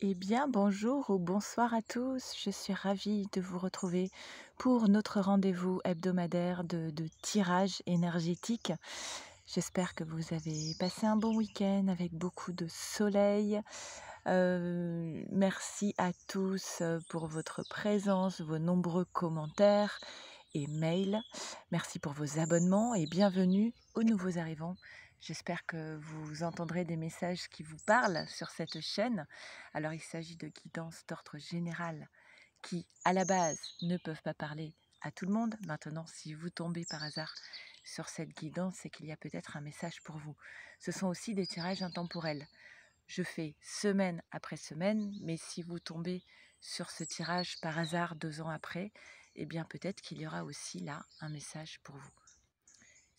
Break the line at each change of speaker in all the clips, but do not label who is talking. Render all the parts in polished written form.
Eh bien, bonjour ou bonsoir à tous. Je suis ravie de vous retrouver pour notre rendez-vous hebdomadaire de tirage énergétique. J'espère que vous avez passé un bon week-end avec beaucoup de soleil. Merci à tous pour votre présence, vos nombreux commentaires et mails. Merci pour vos abonnements et bienvenue aux nouveaux arrivants. J'espère que vous entendrez des messages qui vous parlent sur cette chaîne. Alors, il s'agit de guidances d'ordre général qui, à la base, ne peuvent pas parler à tout le monde. Maintenant, si vous tombez par hasard sur cette guidance, c'est qu'il y a peut-être un message pour vous. Ce sont aussi des tirages intemporels. Je fais semaine après semaine, mais si vous tombez sur ce tirage par hasard 2 ans après, eh bien peut-être qu'il y aura aussi là un message pour vous.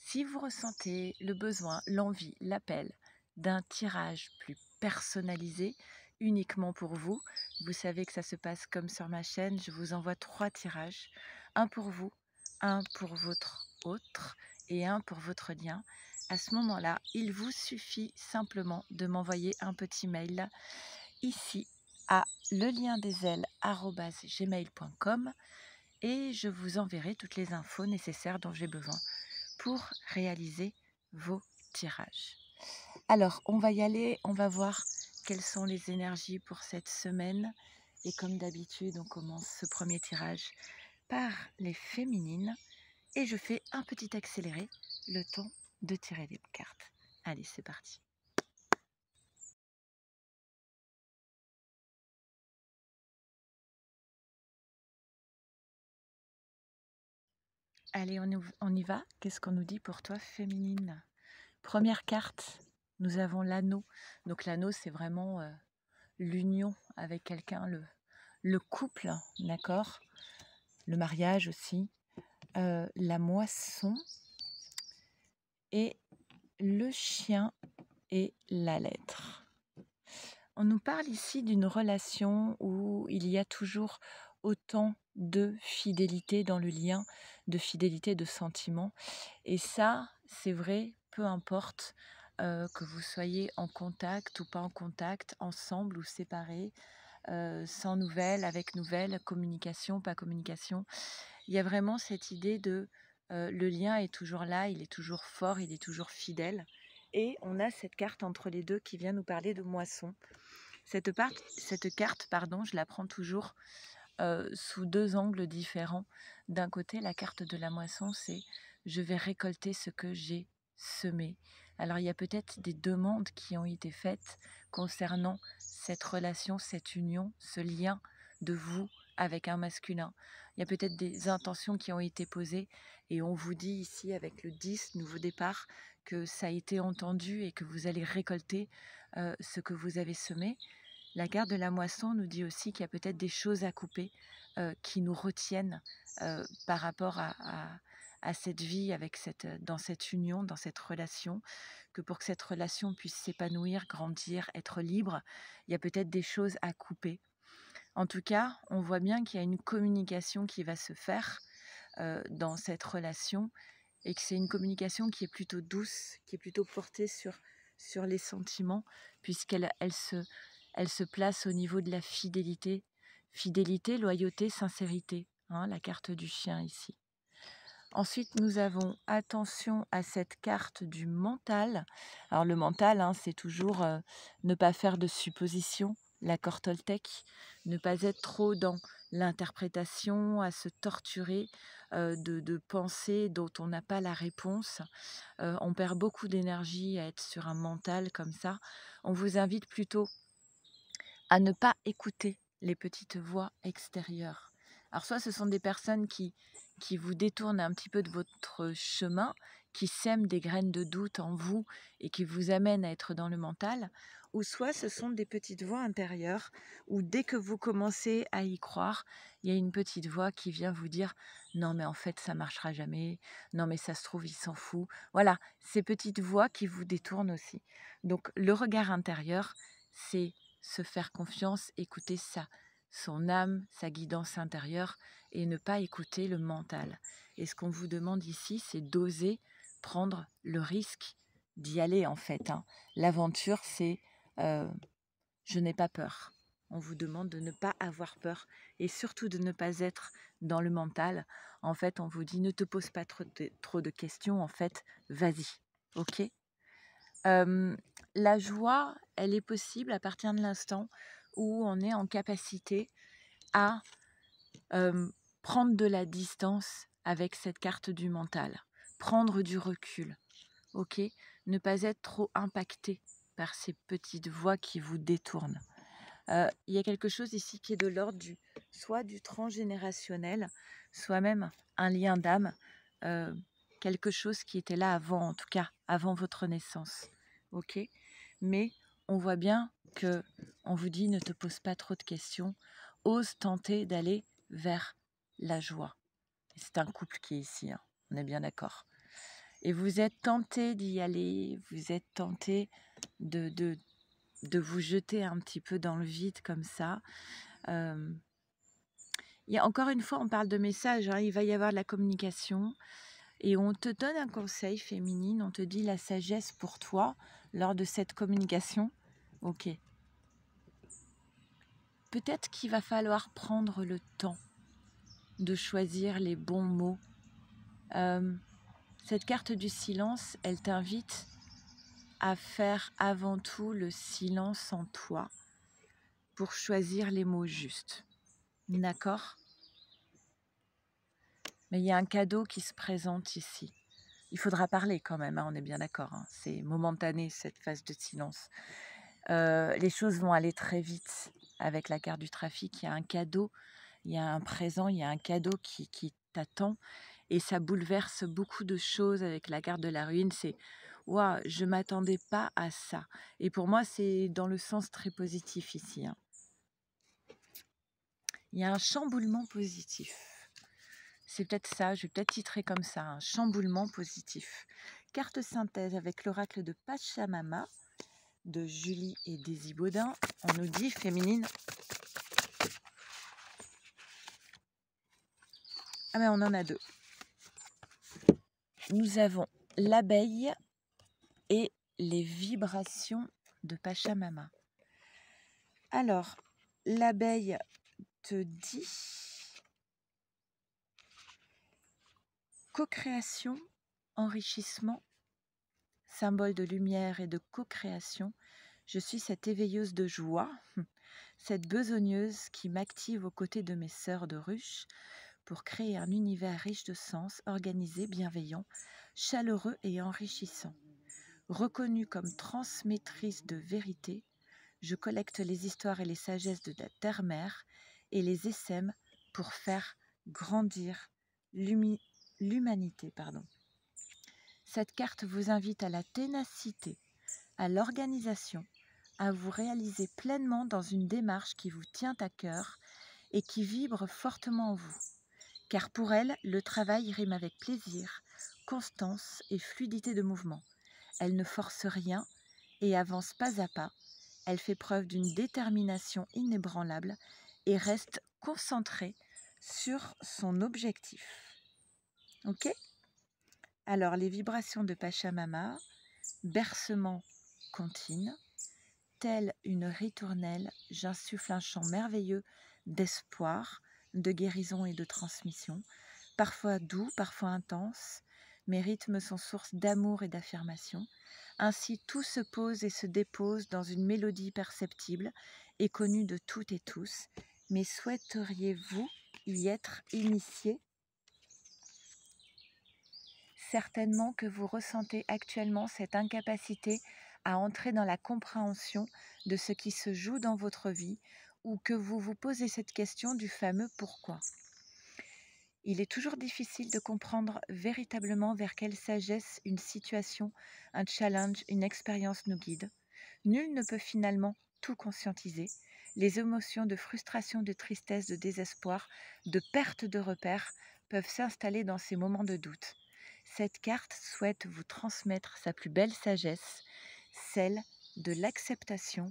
Si vous ressentez le besoin, l'envie, l'appel d'un tirage plus personnalisé, uniquement pour vous, vous savez que ça se passe comme sur ma chaîne, je vous envoie 3 tirages, un pour vous, un pour votre autre et un pour votre lien. À ce moment-là, il vous suffit simplement de m'envoyer un petit mail ici à leliendesailes@gmail.com et je vous enverrai toutes les infos nécessaires dont j'ai besoin pour réaliser vos tirages. Alors, on va y aller, on va voir quelles sont les énergies pour cette semaine. Et comme d'habitude, on commence ce premier tirage par les féminines. Et je fais un petit accéléré, le temps de tirer les cartes. Allez, c'est parti. Allez, on y va. Qu'est-ce qu'on nous dit pour toi, féminine? Première carte, nous avons l'anneau. Donc l'anneau, c'est vraiment l'union avec quelqu'un, le couple, d'accord? Le mariage aussi, la moisson et le chien et la lettre. On nous parle ici d'une relation où il y a toujours autant de fidélité dans le lien, de fidélité, de sentiment. Et ça, c'est vrai, peu importe que vous soyez en contact ou pas en contact, ensemble ou séparés, sans nouvelles, avec nouvelles, communication, pas communication. Il y a vraiment cette idée de le lien est toujours là, il est toujours fort, il est toujours fidèle. Et on a cette carte entre les deux qui vient nous parler de moisson. Cette carte, pardon, je la prends toujours sous 2 angles différents. D'un côté, la carte de la moisson, c'est je vais récolter ce que j'ai semé. Alors il y a peut-être des demandes qui ont été faites concernant cette relation, cette union, ce lien de vous avec un masculin. Il y a peut-être des intentions qui ont été posées et on vous dit ici avec le 10, nouveau départ, que ça a été entendu et que vous allez récolter ce que vous avez semé. La carte de la moisson nous dit aussi qu'il y a peut-être des choses à couper qui nous retiennent par rapport à cette vie, dans cette union, dans cette relation, que pour que cette relation puisse s'épanouir, grandir, être libre, il y a peut-être des choses à couper. En tout cas, on voit bien qu'il y a une communication qui va se faire dans cette relation et que c'est une communication qui est plutôt douce, qui est plutôt portée sur les sentiments, puisqu'elle se place au niveau de la fidélité. Fidélité, loyauté, sincérité, hein, la carte du chien ici. Ensuite, nous avons attention à cette carte du mental. Alors le mental, hein, c'est toujours ne pas faire de suppositions, l'accord Toltec, ne pas être trop dans l'interprétation, à se torturer de pensées dont on n'a pas la réponse. On perd beaucoup d'énergie à être sur un mental comme ça. On vous invite plutôt à ne pas écouter les petites voix extérieures. Alors soit ce sont des personnes qui vous détournent un petit peu de votre chemin, qui sèment des graines de doute en vous et qui vous amènent à être dans le mental, ou soit ce sont des petites voix intérieures où dès que vous commencez à y croire, il y a une petite voix qui vient vous dire non mais en fait ça marchera jamais, non mais ça se trouve il s'en fout. Voilà, ces petites voix qui vous détournent aussi. Donc le regard intérieur, c'est se faire confiance, écouter son âme, sa guidance intérieure et ne pas écouter le mental. Et ce qu'on vous demande ici, c'est d'oser prendre le risque d'y aller en fait, hein. L'aventure, c'est je n'ai pas peur. on vous demande de ne pas avoir peur et surtout de ne pas être dans le mental. En fait, on vous dit ne te pose pas trop de questions, en fait, vas-y, ok? La joie, elle est possible à partir de l'instant où on est en capacité à prendre de la distance avec cette carte du mental, prendre du recul, ok? Ne pas être trop impacté par ces petites voix qui vous détournent. Il y a quelque chose ici qui est de l'ordre soit du transgénérationnel, soit même un lien d'âme, quelque chose qui était là avant, en tout cas, avant votre naissance, ok? Mais on voit bien que on vous dit ne te pose pas trop de questions, ose tenter d'aller vers la joie. C'est un couple qui est ici, hein, on est bien d'accord. Et vous êtes tenté d'y aller, vous êtes tenté de vous jeter un petit peu dans le vide comme ça. Encore une fois, on parle de message, hein, il va y avoir de la communication et on te donne un conseil féminine, on te dit la sagesse pour toi lors de cette communication. Ok. Peut-être qu'il va falloir prendre le temps de choisir les bons mots. Cette carte du silence, elle t'invite à faire avant tout le silence en toi pour choisir les mots justes. D'accord? Mais il y a un cadeau qui se présente ici. Il faudra parler quand même, hein, on est bien d'accord. Hein. C'est momentané cette phase de silence. Les choses vont aller très vite avec la carte du trafic. Il y a un cadeau, il y a un présent, il y a un cadeau qui t'attend. Et ça bouleverse beaucoup de choses avec la carte de la ruine. C'est « Waouh, je ne m'attendais pas à ça ». Et pour moi, c'est dans le sens très positif ici. Hein. Il y a un chamboulement positif. C'est peut-être ça, je vais peut-être titrer comme ça, un chamboulement positif. Carte synthèse avec l'oracle de Pachamama de Julie et Daisy Baudin. On nous dit féminine. Ah mais on en a deux. Nous avons l'abeille et les vibrations de Pachamama. Alors, l'abeille te dit co-création, enrichissement, symbole de lumière et de co-création. Je suis cette éveilleuse de joie, cette besogneuse qui m'active aux côtés de mes sœurs de ruche pour créer un univers riche de sens, organisé, bienveillant, chaleureux et enrichissant. Reconnue comme transmettrice de vérité, je collecte les histoires et les sagesses de la terre-mère et les essaime pour faire grandir l'humanité. Cette carte vous invite à la ténacité, à l'organisation, à vous réaliser pleinement dans une démarche qui vous tient à cœur et qui vibre fortement en vous. Car pour elle, le travail rime avec plaisir, constance et fluidité de mouvement. Elle ne force rien et avance pas à pas. Elle fait preuve d'une détermination inébranlable et reste concentrée sur son objectif. Ok ? Alors, les vibrations de Pachamama, bercement contine, telle une ritournelle, j'insuffle un chant merveilleux d'espoir, de guérison et de transmission, parfois doux, parfois intense. Mes rythmes sont source d'amour et d'affirmation. Ainsi, tout se pose et se dépose dans une mélodie perceptible et connue de toutes et tous. Mais souhaiteriez-vous y être initié ? Certainement que vous ressentez actuellement cette incapacité à entrer dans la compréhension de ce qui se joue dans votre vie ou que vous vous posez cette question du fameux pourquoi. Il est toujours difficile de comprendre véritablement vers quelle sagesse une situation, un challenge, une expérience nous guide. Nul ne peut finalement tout conscientiser. Les émotions de frustration, de tristesse, de désespoir, de perte de repères peuvent s'installer dans ces moments de doute. Cette carte souhaite vous transmettre sa plus belle sagesse, celle de l'acceptation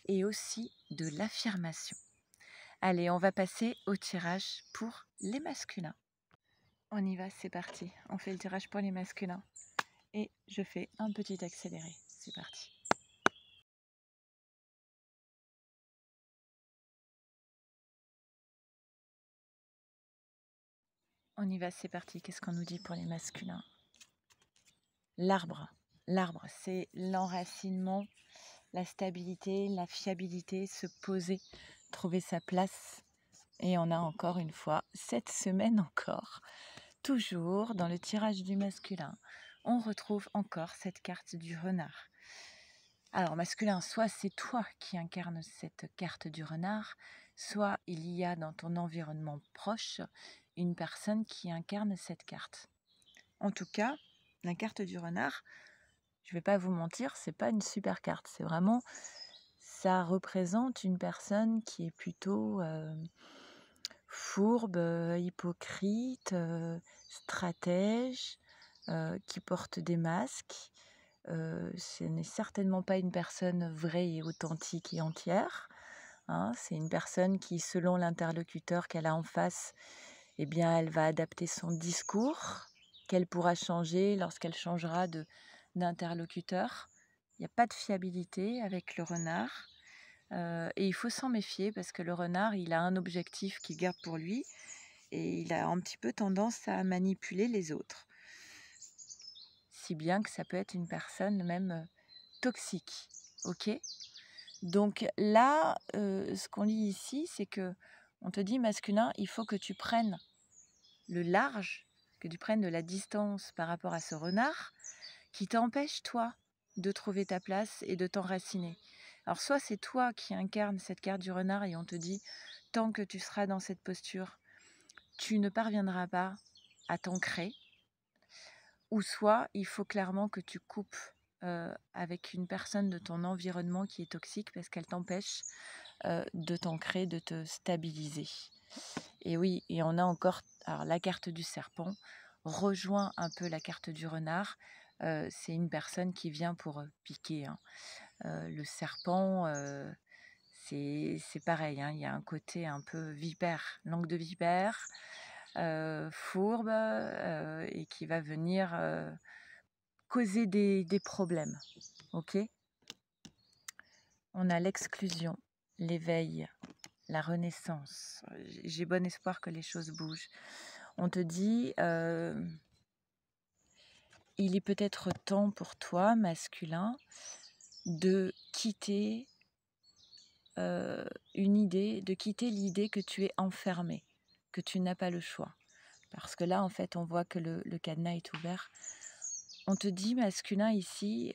et aussi de l'affirmation. Allez, on va passer au tirage pour les masculins. On y va, c'est parti. On fait le tirage pour les masculins. Et je fais un petit accéléré. C'est parti. On y va, c'est parti. Qu'est-ce qu'on nous dit pour les masculins? L'arbre. L'arbre, c'est l'enracinement, la stabilité, la fiabilité, se poser, trouver sa place. Et on a encore une fois, cette semaine encore, toujours dans le tirage du masculin, on retrouve encore cette carte du renard. Alors masculin, soit c'est toi qui incarnes cette carte du renard, soit il y a dans ton environnement proche une personne qui incarne cette carte. En tout cas, la carte du renard, je ne vais pas vous mentir, c'est pas une super carte. C'est vraiment, ça représente une personne qui est plutôt fourbe, hypocrite, stratège, qui porte des masques. Ce n'est certainement pas une personne vraie et authentique et entière. Hein. C'est une personne qui, selon l'interlocuteur qu'elle a en face, eh bien, elle va adapter son discours, qu'elle pourra changer lorsqu'elle changera d'interlocuteur. Il n'y a pas de fiabilité avec le renard. Et il faut s'en méfier parce que le renard, il a un objectif qu'il garde pour lui et il a un petit peu tendance à manipuler les autres. Si bien que ça peut être une personne même toxique. Ok ? Donc là, ce qu'on lit ici, c'est que on te dit masculin, il faut que tu prennes le large, que tu prennes de la distance par rapport à ce renard qui t'empêche, toi, de trouver ta place et de t'enraciner. Alors soit c'est toi qui incarnes cette carte du renard et on te dit, tant que tu seras dans cette posture, tu ne parviendras pas à t'ancrer, ou soit il faut clairement que tu coupes avec une personne de ton environnement qui est toxique parce qu'elle t'empêche de t'ancrer, de te stabiliser. Et oui, et on a encore, alors la carte du serpent rejoint un peu la carte du renard. C'est une personne qui vient pour piquer. Hein. Le serpent, c'est pareil, hein, il y a un côté un peu vipère, langue de vipère, fourbe, et qui va venir causer des problèmes. Ok ? On a l'exclusion, l'éveil, la renaissance. J'ai bon espoir que les choses bougent. On te dit, il est peut-être temps pour toi, masculin, de quitter une idée, de quitter l'idée que tu es enfermé, que tu n'as pas le choix. Parce que là, en fait, on voit que le cadenas est ouvert. On te dit, masculin, ici,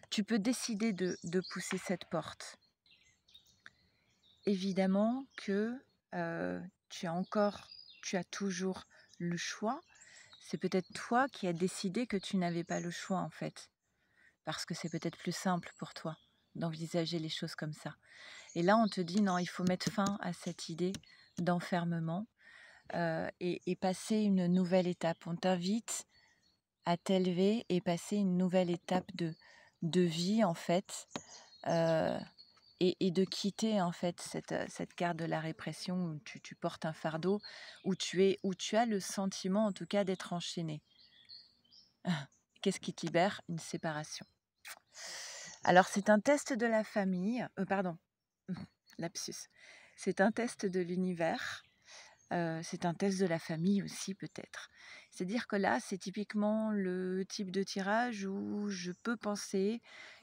tu peux décider de pousser cette porte. Évidemment que tu as toujours le choix. C'est peut-être toi qui as décidé que tu n'avais pas le choix, en fait. Parce que c'est peut-être plus simple pour toi d'envisager les choses comme ça. Et là, on te dit, non, il faut mettre fin à cette idée d'enfermement et passer une nouvelle étape. On t'invite à t'élever et passer une nouvelle étape de vie, en fait, et de quitter, en fait, cette carte de la répression où tu portes un fardeau, où tu as le sentiment, en tout cas, d'être enchaîné. Qu'est-ce qui te libère? Une séparation. Alors, c'est un test de la famille, pardon, lapsus. C'est un test de l'univers, c'est un test de la famille aussi peut-être. C'est-à-dire que là, c'est typiquement le type de tirage où je peux penser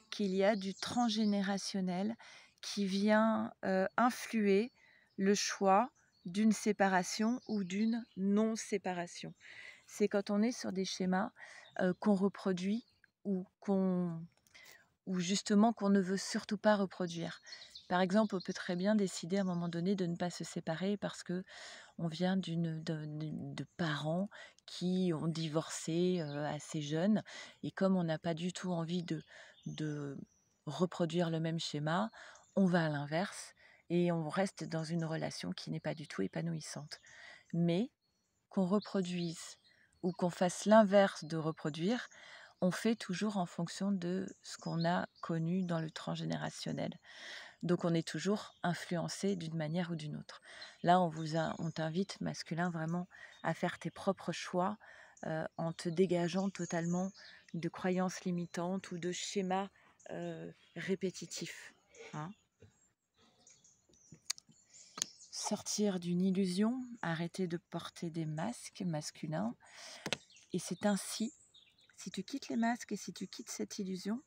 qu'il y a du transgénérationnel qui vient influer le choix d'une séparation ou d'une non-séparation. C'est quand on est sur des schémas qu'on reproduit ou justement qu'on ne veut surtout pas reproduire. Par exemple, on peut très bien décider à un moment donné de ne pas se séparer parce que on vient de parents qui ont divorcé assez jeunes et comme on n'a pas du tout envie de reproduire le même schéma, on va à l'inverse et on reste dans une relation qui n'est pas du tout épanouissante. Mais qu'on reproduise ou qu'on fasse l'inverse de reproduire, on fait toujours en fonction de ce qu'on a connu dans le transgénérationnel. Donc on est toujours influencé d'une manière ou d'une autre. Là, on t'invite, masculin, vraiment à faire tes propres choix en te dégageant totalement de croyances limitantes ou de schémas répétitifs. Hein. sortir d'une illusion, arrêter de porter des masques masculins. Et c'est ainsi, si tu quittes les masques et si tu quittes cette illusion,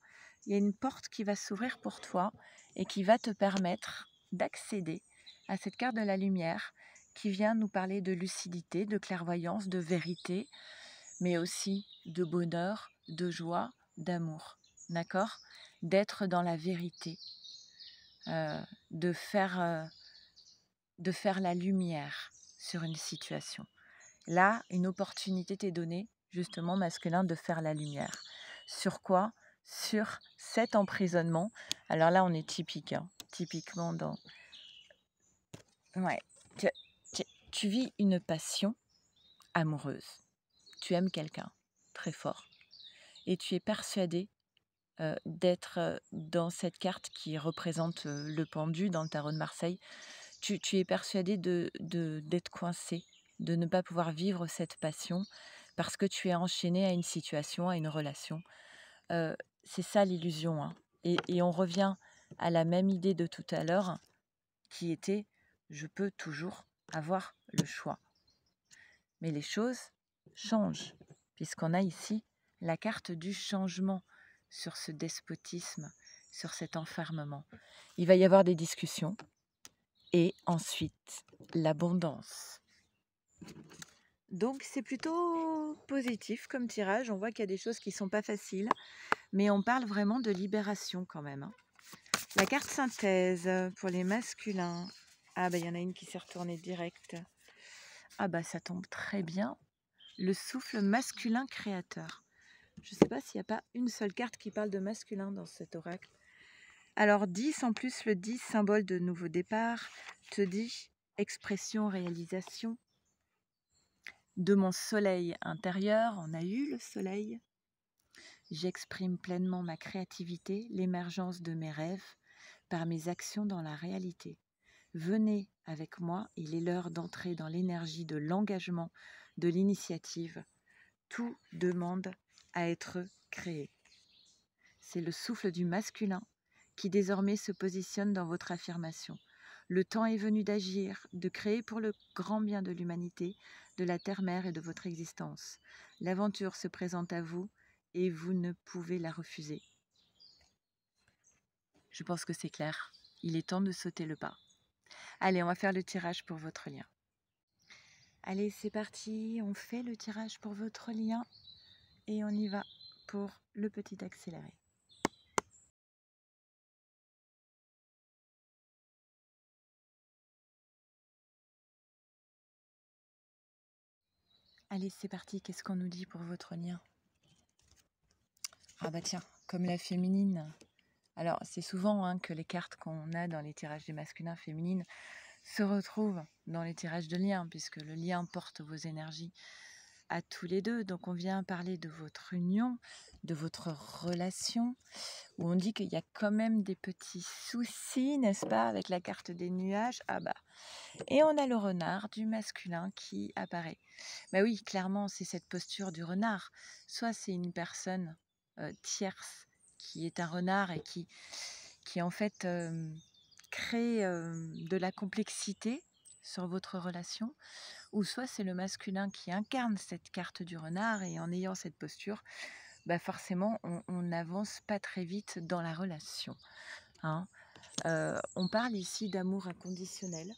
il y a une porte qui va s'ouvrir pour toi et qui va te permettre d'accéder à cette carte de la lumière qui vient nous parler de lucidité, de clairvoyance, de vérité, mais aussi de bonheur, de joie, d'amour. D'accord? D'être dans la vérité, euh, de faire la lumière sur une situation. Là, une opportunité t'est donnée, justement masculin, de faire la lumière. Sur quoi? Sur cet emprisonnement. Alors là, on est typique, hein, typiquement dans... Ouais, tu vis une passion amoureuse. Tu aimes quelqu'un très fort. Et tu es persuadé d'être dans cette carte qui représente le pendu dans le tarot de Marseille. Tu es persuadé d'être coincé, de ne pas pouvoir vivre cette passion parce que tu es enchaîné à une situation, à une relation. C'est ça l'illusion, hein. Et on revient à la même idée de tout à l'heure qui était « je peux toujours avoir le choix ». Mais les choses changent puisqu'on a ici la carte du changement sur ce despotisme, sur cet enfermement. Il va y avoir des discussions et ensuite l'abondance. Donc c'est plutôt positif comme tirage. On voit qu'il y a des choses qui ne sont pas faciles, mais on parle vraiment de libération quand même, hein. La carte synthèse pour les masculins. Ah bah il y en a une qui s'est retournée direct. Ah bah ça tombe très bien. Le souffle masculin créateur. Je ne sais pas s'il n'y a pas une seule carte qui parle de masculin dans cet oracle. Alors 10 en plus, le 10, symbole de nouveau départ, te dit expression, réalisation. De mon soleil intérieur, on a eu le soleil. J'exprime pleinement ma créativité, l'émergence de mes rêves par mes actions dans la réalité. Venez avec moi, il est l'heure d'entrer dans l'énergie de l'engagement, de l'initiative. Tout demande à être créé. C'est le souffle du masculin qui désormais se positionne dans votre affirmation. Le temps est venu d'agir, de créer pour le grand bien de l'humanité, de la terre-mère et de votre existence. L'aventure se présente à vous et vous ne pouvez la refuser. Je pense que c'est clair. Il est temps de sauter le pas. Allez, on va faire le tirage pour votre lien. Allez, c'est parti. On fait le tirage pour votre lien et on y va pour le petit accéléré. Allez, c'est parti. Qu'est-ce qu'on nous dit pour votre lien? Ah bah tiens, comme la féminine. Alors, c'est souvent que les cartes qu'on a dans les tirages des masculins féminines se retrouvent dans les tirages de liens, puisque le lien porte vos énergies à tous les deux. Donc, on vient parler de votre union, de votre relation, où on dit qu'il y a quand même des petits soucis, n'est-ce pas, avec la carte des nuages. Ah bah, et on a le renard du masculin qui apparaît. Bah oui, clairement, c'est cette posture du renard. Soit c'est une personne tierce qui est un renard et qui en fait crée de la complexité sur votre relation, ou soit c'est le masculin qui incarne cette carte du renard et en ayant cette posture, bah forcément on n'avance pas très vite dans la relation, hein. On parle ici d'amour inconditionnel,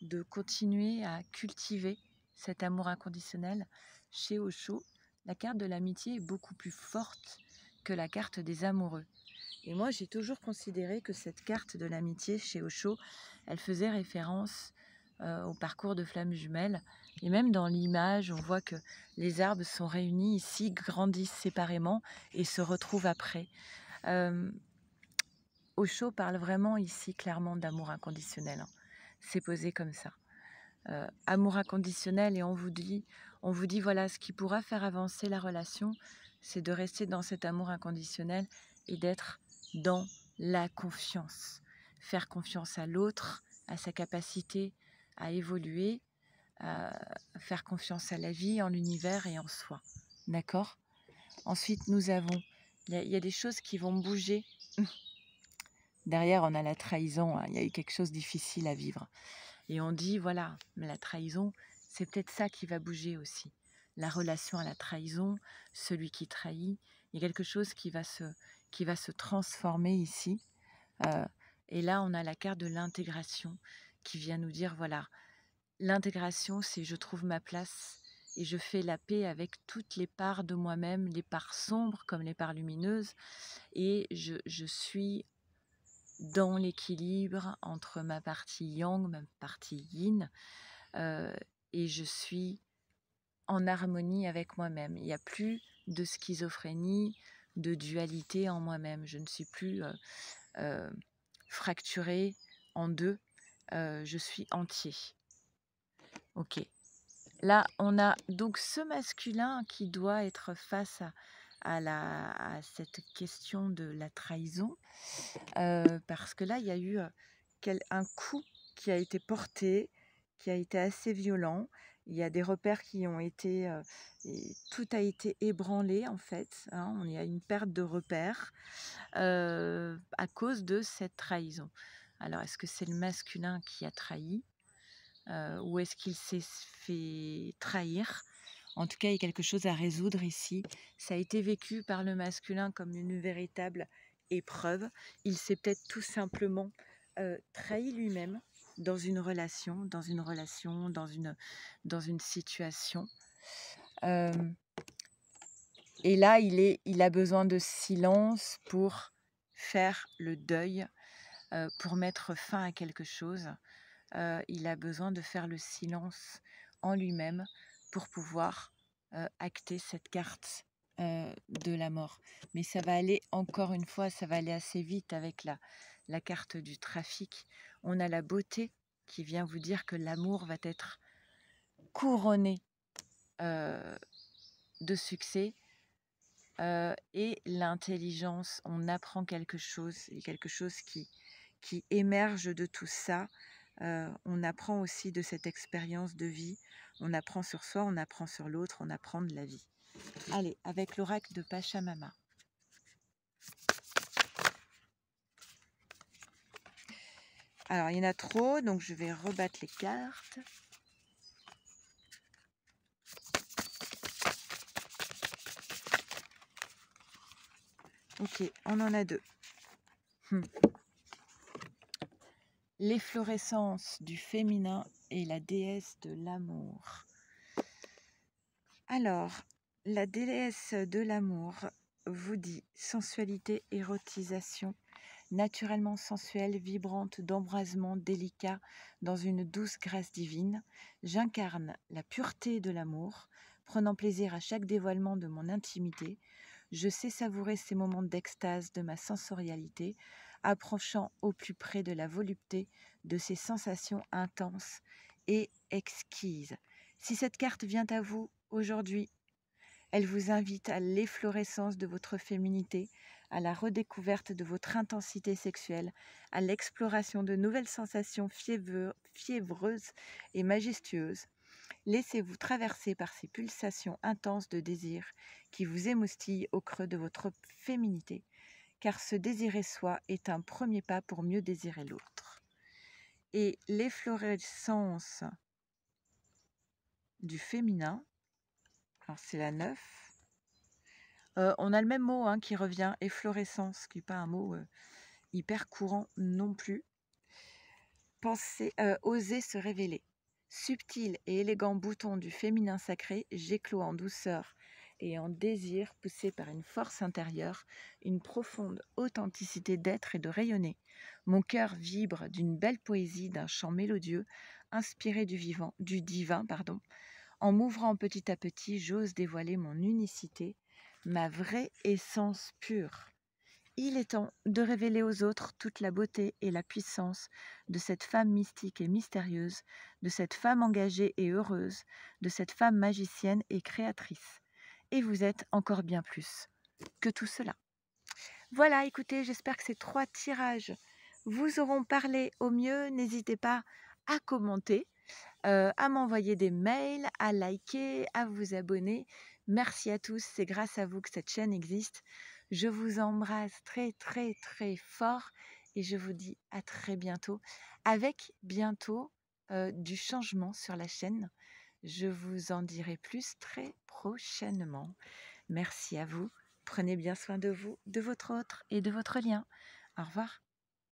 de continuer à cultiver cet amour inconditionnel. Chez Osho, la carte de l'amitié est beaucoup plus forte que la carte des amoureux. Et moi, j'ai toujours considéré que cette carte de l'amitié chez Osho, elle faisait référence au parcours de flammes jumelles. Et même dans l'image, on voit que les arbres sont réunis ici, grandissent séparément et se retrouvent après. Osho parle vraiment ici clairement d'amour inconditionnel, hein. C'est posé comme ça. Amour inconditionnel, et on vous dit voilà, ce qui pourra faire avancer la relation, c'est de rester dans cet amour inconditionnel et d'être dans la confiance. Faire confiance à l'autre, à sa capacité à évoluer, faire confiance à la vie, en l'univers et en soi. D'accord? Ensuite, il y a des choses qui vont bouger. Derrière, on a la trahison, hein. Il y a eu quelque chose de difficile à vivre. Et on dit, voilà, mais la trahison, c'est peut-être ça qui va bouger aussi. La relation à la trahison, celui qui trahit, il y a quelque chose qui va se transformer ici. Euh, et là, on a la carte de l'intégration qui vient nous dire, voilà, l'intégration, c'est je trouve ma place et je fais la paix avec toutes les parts de moi-même, les parts sombres comme les parts lumineuses, et je suis dans l'équilibre entre ma partie yang, ma partie yin, euh, et je suis en harmonie avec moi-même. Il n'y a plus de schizophrénie, de dualité en moi-même. Je ne suis plus fracturée en deux, je suis entier. Ok. Là, on a donc ce masculin qui doit être face à cette question de la trahison, parce que là, il y a eu un coup qui a été porté, qui a été assez violent. Il y a des repères qui ont été... et tout a été ébranlé, en fait. Hein. Il y a une perte de repères à cause de cette trahison. Alors, est-ce que c'est le masculin qui a trahi ou est-ce qu'il s'est fait trahir? En tout cas, il y a quelque chose à résoudre ici. Ça a été vécu par le masculin comme une véritable épreuve. Il s'est peut-être tout simplement trahi lui-même dans une relation, dans une situation. Et là, il a besoin de silence pour faire le deuil, pour mettre fin à quelque chose. Il a besoin de faire le silence en lui-même pour pouvoir acter cette carte de la mort. Mais ça va aller, encore une fois, ça va aller assez vite avec la carte du trafic. On a la beauté qui vient vous dire que l'amour va être couronné de succès. Et l'intelligence, on apprend quelque chose qui émerge de tout ça. On apprend aussi de cette expérience de vie. On apprend sur soi, on apprend sur l'autre, on apprend de la vie. Allez, avec l'oracle de Pachamama. Alors, il y en a trop, donc je vais rebattre les cartes. Ok, on en a deux. L'efflorescence du féminin et la déesse de l'amour. Alors, la déesse de l'amour vous dit sensualité, érotisation, naturellement sensuelle, vibrante, d'embrasement délicat, dans une douce grâce divine. J'incarne la pureté de l'amour, prenant plaisir à chaque dévoilement de mon intimité. Je sais savourer ces moments d'extase de ma sensorialité, approchant au plus près de la volupté de ces sensations intenses et exquises. Si cette carte vient à vous aujourd'hui, elle vous invite à l'efflorescence de votre féminité, à la redécouverte de votre intensité sexuelle, à l'exploration de nouvelles sensations fiévreuses et majestueuses. Laissez-vous traverser par ces pulsations intenses de désir qui vous émoustillent au creux de votre féminité, car se désirer soi est un premier pas pour mieux désirer l'autre. Et l'efflorescence du féminin, alors c'est la 9. On a le même mot qui revient, efflorescence, qui n'est pas un mot hyper courant non plus. Penser, oser se révéler. Subtil et élégant bouton du féminin sacré, j'éclot en douceur et en désir, poussé par une force intérieure, une profonde authenticité d'être et de rayonner. Mon cœur vibre d'une belle poésie, d'un chant mélodieux, inspiré du divin. En m'ouvrant petit à petit, j'ose dévoiler mon unicité, ma vraie essence pure. Il est temps de révéler aux autres toute la beauté et la puissance de cette femme mystique et mystérieuse, de cette femme engagée et heureuse, de cette femme magicienne et créatrice. Et vous êtes encore bien plus que tout cela. Voilà, écoutez, j'espère que ces 3 tirages vous auront parlé au mieux. N'hésitez pas à commenter, à m'envoyer des mails, à liker, à vous abonner. Merci à tous, c'est grâce à vous que cette chaîne existe. Je vous embrasse très très très fort et je vous dis à très bientôt avec bientôt du changement sur la chaîne. Je vous en dirai plus très prochainement. Merci à vous. Prenez bien soin de vous, de votre autre et de votre lien. Au revoir.